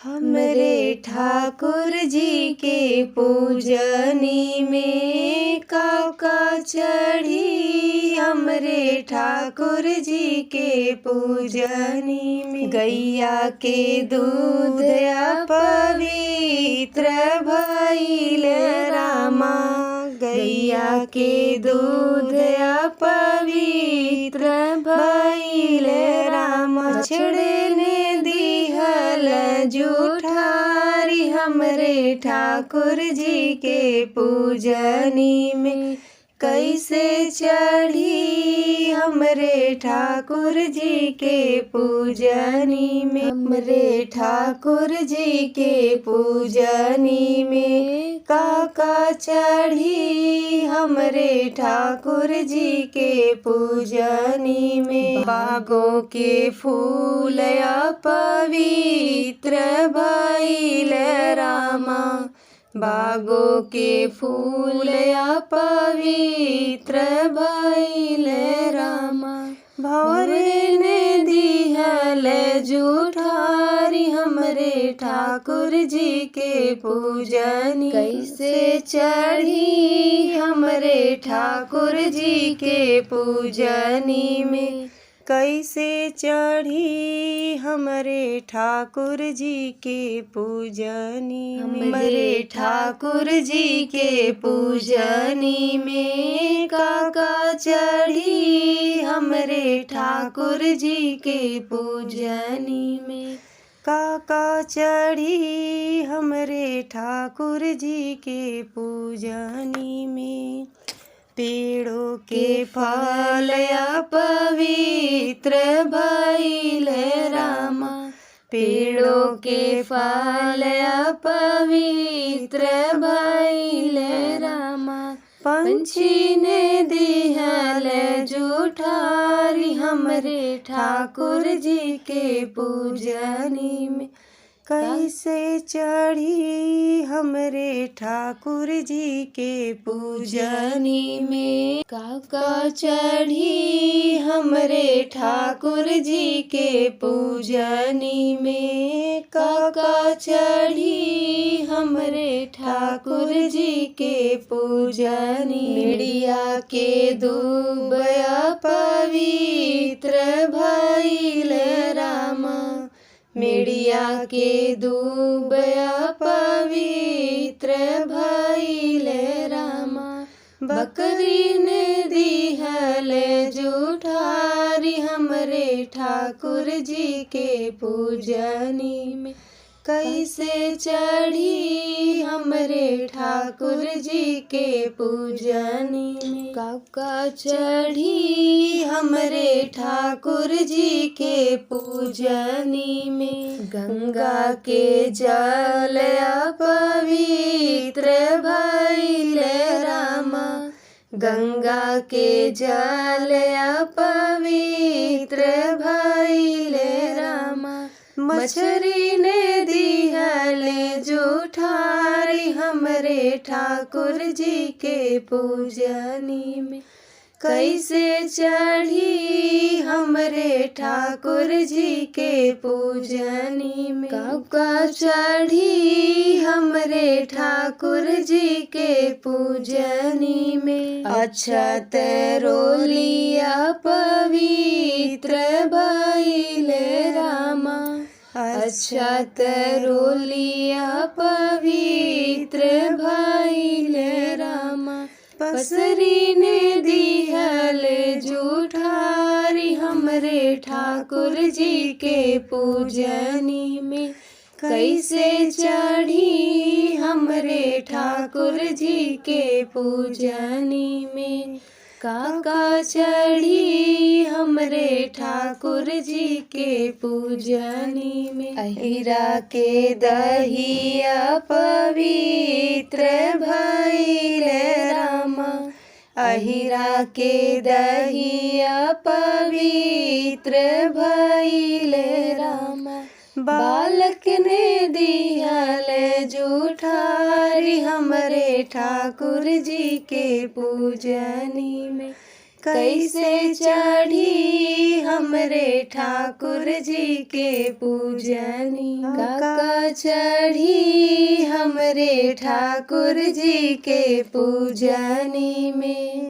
हमरे ठाकुर जी के पूजनी में काका चढ़ी। हमरे ठाकुर जी के पूजनी में गैया के दूध पवित्र भइल रामा। गैया के दूध पवित्र भइल रामा। छड़ने दिहल जूठारी हमरे ठाकुर जी के पूजनी में कैसे चढ़ी। हमरे ठाकुर जी के पूजनी में हमरे ठाकुर जी के पूजनी में काका चढ़ी। हमरे ठाकुर जी के पूजनी में बागों के फूल पवित्र भइल रामा। बागों के फूल पवित्र भइल रामा। भौरे ने दिहल जूठारी हमरे ठाकुर जी के पूजनी कैसे चढ़ी। हमरे ठाकुर जी के पूजनी में कैसे चढ़ी। हमरे ठाकुर जी के पूजनी हमरे ठाकुर जी के पूजनी में काका चढ़ी। हमरे ठाकुर जी के पूजनी में काका चढ़ी। हमरे ठाकुर जी के पूजनी में पेड़ों के फल पवित्र भइल रामा। पेड़ों के फल पवित्र भइल रामा। पंछी ने दिहल जूठारी हमरे ठाकुर जी के पूजनी में कैसे चढ़ी। हमरे ठाकुर जी के पूजनी में काका चढ़ी। हमरे ठाकुर जी के पूजनी में काका चढ़ी। हमरे ठाकुर जी के पूजनी मिड़िया के दूब पवित्र भइल रामा। मिड़िया के दूब पवित्र भइल रामा। बकरी ने दिहल जूठारी हमरे ठाकुर जी के पूजनी में कैसे चढ़ी। हमरे ठाकुर जी के पूजनी में काका चढ़ी। हमरे ठाकुर जी के पूजनी में गंगा के जल पवित्र भइल रामा। गंगा के जल पवित्र भइल रामा। मछरी ने दिहल जूठारी हमरे ठाकुर जी के पूजनी में कैसे चढ़ी। हमरे ठाकुर जी के पूजनी में काका चढ़ी। हमरे ठाकुर जी के पूजनी में अक्षत रोलिया पवित्र भइल रामा। अक्षत रोलिया पवित्र भइल रामा। पसरी ने दिहल जूठारी हमरे ठाकुर जी के पूजनी में कैसे चढ़ी। हमरे ठाकुर जी के पूजनी में काका चढ़ी। हमरे ठाकुर जी के पूजनी में अहिरा के दहिया पवित्र भइल रामा। अहिरा के दहिया पवित्र भइल रामा। बालक ने दिहल जूठारी हमरे ठाकुर जी के पूजनी में कैसे चढ़ी हमरे ठाकुर जी के पूजनी। काका चढ़ी हमरे ठाकुर जी के पूजनी में।